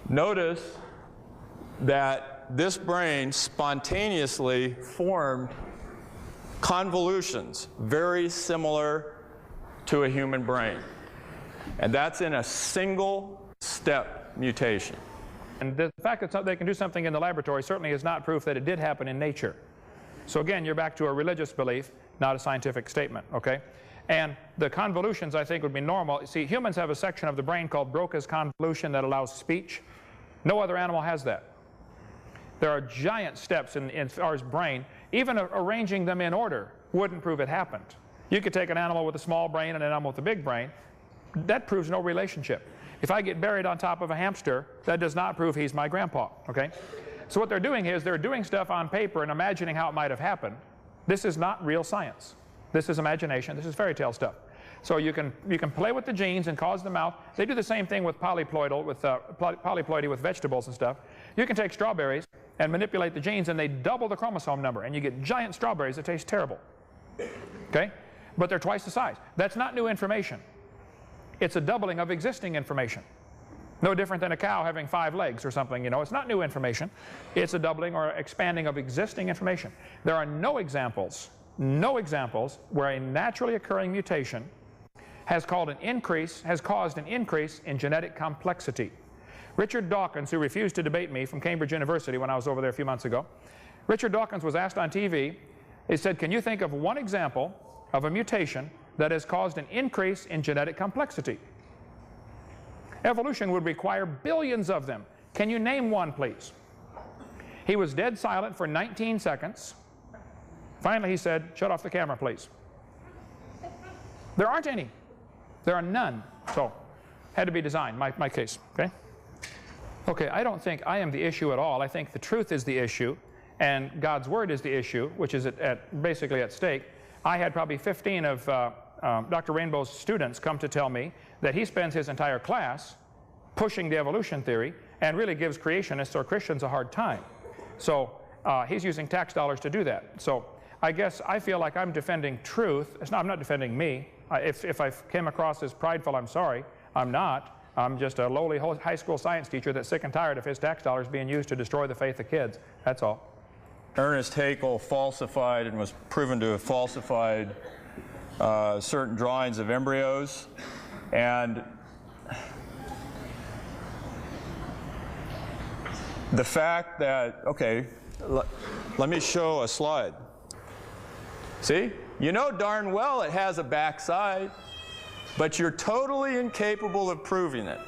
Notice that this brain spontaneously formed convolutions very similar to a human brain. And that's in a single step mutation. And the fact that they can do something in the laboratory certainly is not proof that it did happen in nature. So again, you're back to a religious belief, not a scientific statement, okay? And the convolutions, I think, would be normal. See, humans have a section of the brain called Broca's convolution that allows speech. No other animal has that. There are giant steps in our brain. Even arranging them in order wouldn't prove it happened. You could take an animal with a small brain and an animal with a big brain. That proves no relationship. If I get buried on top of a hamster, that does not prove he's my grandpa, okay? So what they're doing is they're doing stuff on paper and imagining how it might have happened. This is not real science. This is imagination. This is fairy tale stuff. So you can play with the genes and cause them out. They do the same thing with polyploidy with vegetables and stuff. You can take strawberries and manipulate the genes, and they double the chromosome number, and you get giant strawberries that taste terrible. Okay? But they're twice the size. That's not new information. It's a doubling of existing information. No different than a cow having 5 legs or something, you know. It's not new information. It's a doubling or expanding of existing information. There are no examples where a naturally occurring mutation has caused an increase in genetic complexity. Richard Dawkins, who refused to debate me from Cambridge University when I was over there a few months ago, Richard Dawkins was asked on TV, he said, can you think of one example of a mutation that has caused an increase in genetic complexity? Evolution would require billions of them. Can you name one, please? He was dead silent for 19 seconds. Finally, he said, shut off the camera, please. There aren't any. There are none. So, had to be designed, my case, okay? Okay, I don't think I am the issue at all. I think the truth is the issue, and God's Word is the issue, which is basically at stake. I had probably 15 of Dr. Rainbow's students come to tell me that he spends his entire class pushing the evolution theory and really gives creationists or Christians a hard time. So he's using tax dollars to do that. So I guess I feel like I'm defending truth. I'm not defending me. If I came across as prideful, I'm sorry. I'm not. I'm just a lowly high school science teacher that's sick and tired of his tax dollars being used to destroy the faith of kids. That's all. Ernest Haeckel falsified and was proven to have falsified certain drawings of embryos, and the fact that, okay, let me show a slide. See? You know darn well it has a backside, but you're totally incapable of proving it.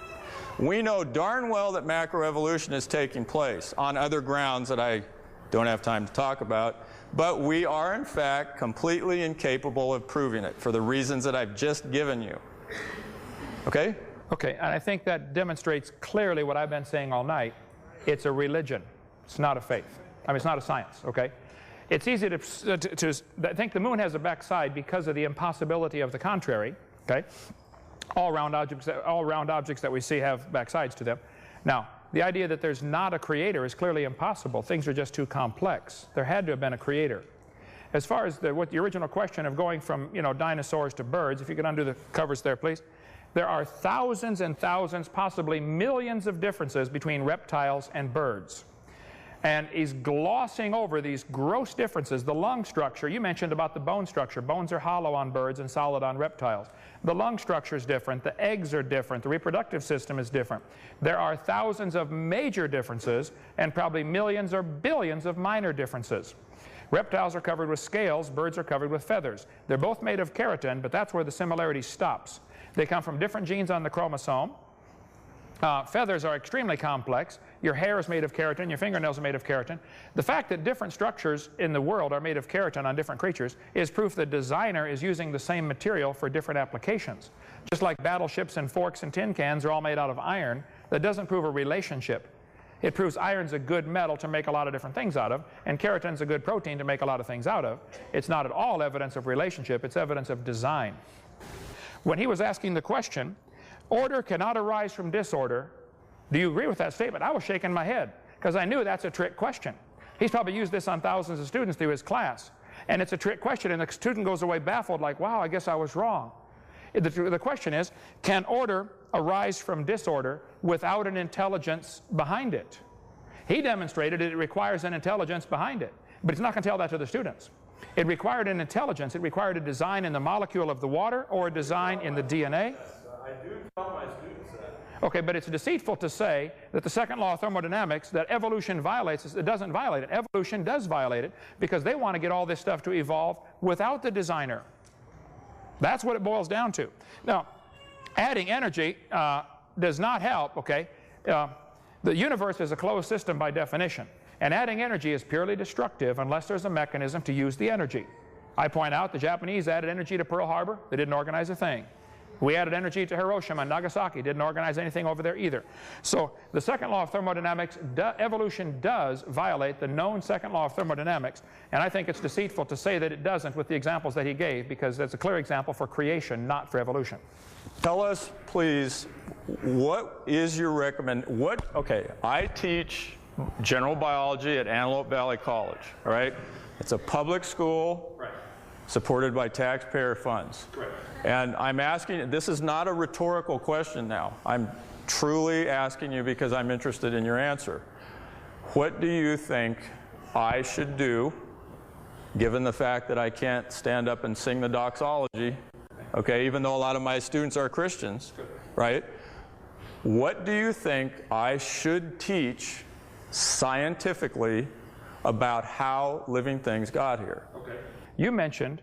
We know darn well that macroevolution is taking place on other grounds that I don't have time to talk about, but we are in fact completely incapable of proving it for the reasons that I've just given you. Okay? Okay, and I think that demonstrates clearly what I've been saying all night. It's a religion. It's not a faith. I mean, it's not a science, okay? It's easy to think the moon has a backside because of the impossibility of the contrary, okay? All round objects that we see have backsides to them. Now, the idea that there's not a creator is clearly impossible. Things are just too complex. There had to have been a creator. As far as the original question of going from, you know, dinosaurs to birds, if you could undo the covers there, please. There are thousands and thousands, possibly millions of differences between reptiles and birds. And he's glossing over these gross differences. The lung structure, you mentioned about the bone structure. Bones are hollow on birds and solid on reptiles. The lung structure is different. The eggs are different. The reproductive system is different. There are thousands of major differences and probably millions or billions of minor differences. Reptiles are covered with scales. Birds are covered with feathers. They're both made of keratin, but that's where the similarity stops. They come from different genes on the chromosome. Feathers are extremely complex. Your hair is made of keratin. Your fingernails are made of keratin. The fact that different structures in the world are made of keratin on different creatures is proof the designer is using the same material for different applications. Just like battleships and forks and tin cans are all made out of iron, that doesn't prove a relationship. It proves iron's a good metal to make a lot of different things out of, and keratin's a good protein to make a lot of things out of. It's not at all evidence of relationship. It's evidence of design. When he was asking the question, order cannot arise from disorder, do you agree with that statement? I was shaking my head because I knew that's a trick question. He's probably used this on thousands of students through his class, and it's a trick question, and the student goes away baffled like, wow, I guess I was wrong. The question is, can order arise from disorder without an intelligence behind it? He demonstrated it requires an intelligence behind it, but he's not going to tell that to the students. It required an intelligence. It required a design in the molecule of the water or a design in the DNA. I do tell my students that. Okay, but it's deceitful to say that the second law of thermodynamics, that evolution violates it. It doesn't violate it. Evolution does violate it because they want to get all this stuff to evolve without the designer. That's what it boils down to. Now, adding energy does not help, okay? The universe is a closed system by definition, and adding energy is purely destructive unless there's a mechanism to use the energy. I point out the Japanese added energy to Pearl Harbor. They didn't organize a thing. We added energy to Hiroshima and Nagasaki. Didn't organize anything over there either. So the second law of thermodynamics, evolution does violate the known second law of thermodynamics, and I think it's deceitful to say that it doesn't with the examples that he gave, because that's a clear example for creation, not for evolution. Tell us, please, what is your okay, I teach general biology at Antelope Valley College, all right? It's a public school. Right. Supported by taxpayer funds. Correct. And I'm asking, this is not a rhetorical question now. I'm truly asking you because I'm interested in your answer. What do you think I should do, given the fact that I can't stand up and sing the doxology, okay, even though a lot of my students are Christians, right? What do you think I should teach scientifically about how living things got here? Okay. You mentioned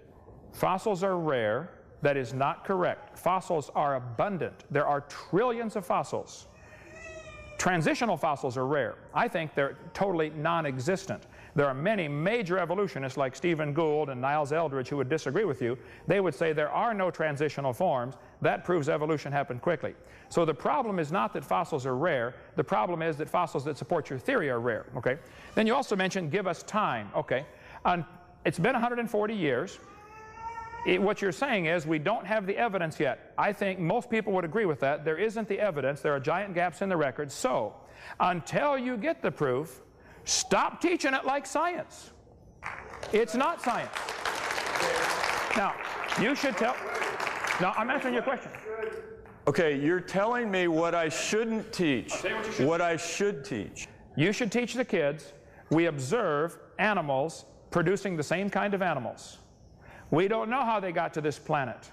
fossils are rare. That is not correct. Fossils are abundant. There are trillions of fossils. Transitional fossils are rare. I think they're totally non-existent. There are many major evolutionists like Stephen Gould and Niles Eldredge who would disagree with you. They would say there are no transitional forms. That proves evolution happened quickly. So the problem is not that fossils are rare. The problem is that fossils that support your theory are rare. Okay? Then you also mentioned give us time. Okay? It's been 140 years. What you're saying is we don't have the evidence yet. I think most people would agree with that. There isn't the evidence. There are giant gaps in the record. So until you get the proof, stop teaching it like science. It's not science. Now, you should tell. Now, I'm answering your question. Okay, you're telling me what I shouldn't teach. I'll tell you what you should. What I should teach. You should teach the kids we observe animals producing the same kind of animals. We don't know how they got to this planet.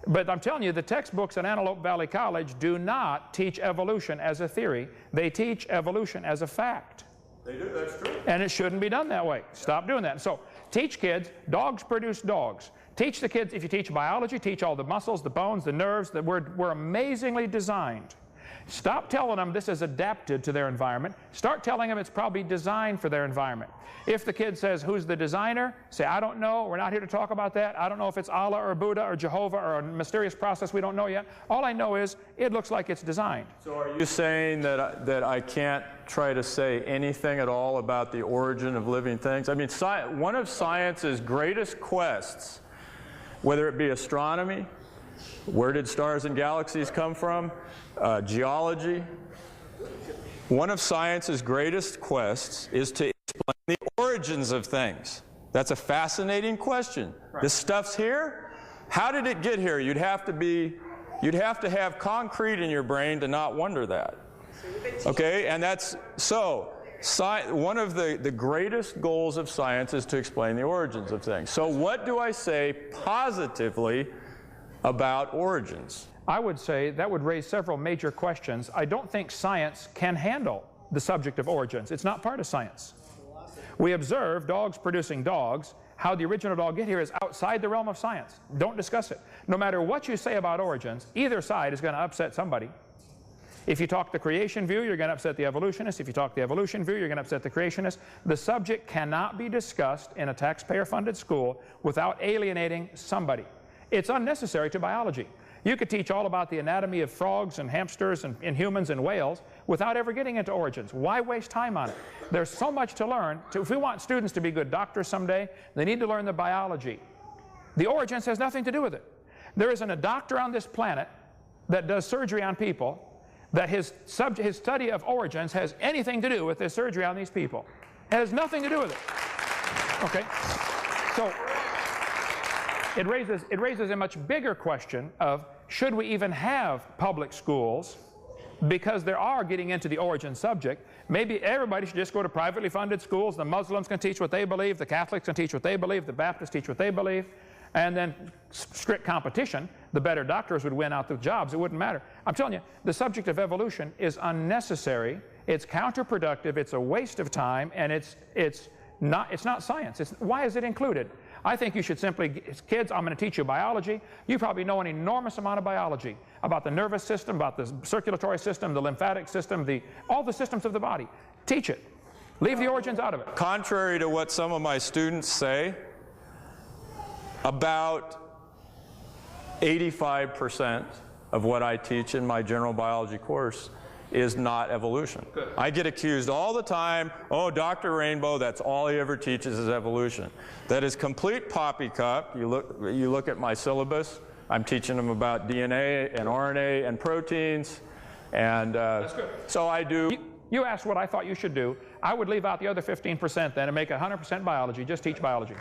But I'm telling you, the textbooks at Antelope Valley College do not teach evolution as a theory. They teach evolution as a fact. They do, that's true. And it shouldn't be done that way. Stop doing that. So teach kids, dogs produce dogs. Teach the kids, if you teach biology, teach all the muscles, the bones, the nerves, that we're amazingly designed. Stop telling them this is adapted to their environment. Start telling them it's probably designed for their environment. If the kid says, who's the designer? Say, I don't know. We're not here to talk about that. I don't know if it's Allah or Buddha or Jehovah or a mysterious process we don't know yet. All I know is it looks like it's designed. So are you saying that I can't try to say anything at all about the origin of living things? I mean, one of science's greatest quests, whether it be astronomy, where did stars and galaxies come from, geology, one of science's greatest quests is to explain the origins of things. That's a fascinating question. Right. This stuff's here. How did it get here? You'd have to have concrete in your brain to not wonder that. Okay, and that's so. One of the greatest goals of science is to explain the origins of things. So what do I say positively about origins? I would say that would raise several major questions. I don't think science can handle the subject of origins. It's not part of science. We observe dogs producing dogs. How the original dog get here is outside the realm of science. Don't discuss it. No matter what you say about origins, either side is going to upset somebody. If you talk the creation view, you're going to upset the evolutionist. If you talk the evolution view, you're going to upset the creationist. The subject cannot be discussed in a taxpayer-funded school without alienating somebody. It's unnecessary to biology. You could teach all about the anatomy of frogs and hamsters and humans and whales without ever getting into origins. Why waste time on it? There's so much to learn. If we want students to be good doctors someday, they need to learn the biology. The origins has nothing to do with it. There isn't a doctor on this planet that does surgery on people that his study of origins has anything to do with his surgery on these people. It has nothing to do with it. Okay? So it raises a much bigger question of should we even have public schools, because there are, getting into the origin subject, maybe everybody should just go to privately funded schools. The Muslims can teach what they believe, the Catholics can teach what they believe, the Baptists teach what they believe, and then strict competition, the better doctors would win out the jobs. It wouldn't matter. I'm telling you, the subject of evolution is unnecessary, it's counterproductive, it's a waste of time, and it's not science. Why is it included? I think you should simply, kids, I'm going to teach you biology. You probably know an enormous amount of biology about the nervous system, about the circulatory system, the lymphatic system, all the systems of the body. Teach it. Leave the origins out of it. Contrary to what some of my students say, about 85% of what I teach in my general biology course is not evolution. Good. I get accused all the time, oh, Dr. Rainbow, that's all he ever teaches is evolution. That is complete poppycock. You look at my syllabus, I'm teaching them about DNA and RNA and proteins, and that's good. So I do. You asked what I thought you should do. I would leave out the other 15% then and make 100% biology, just teach biology.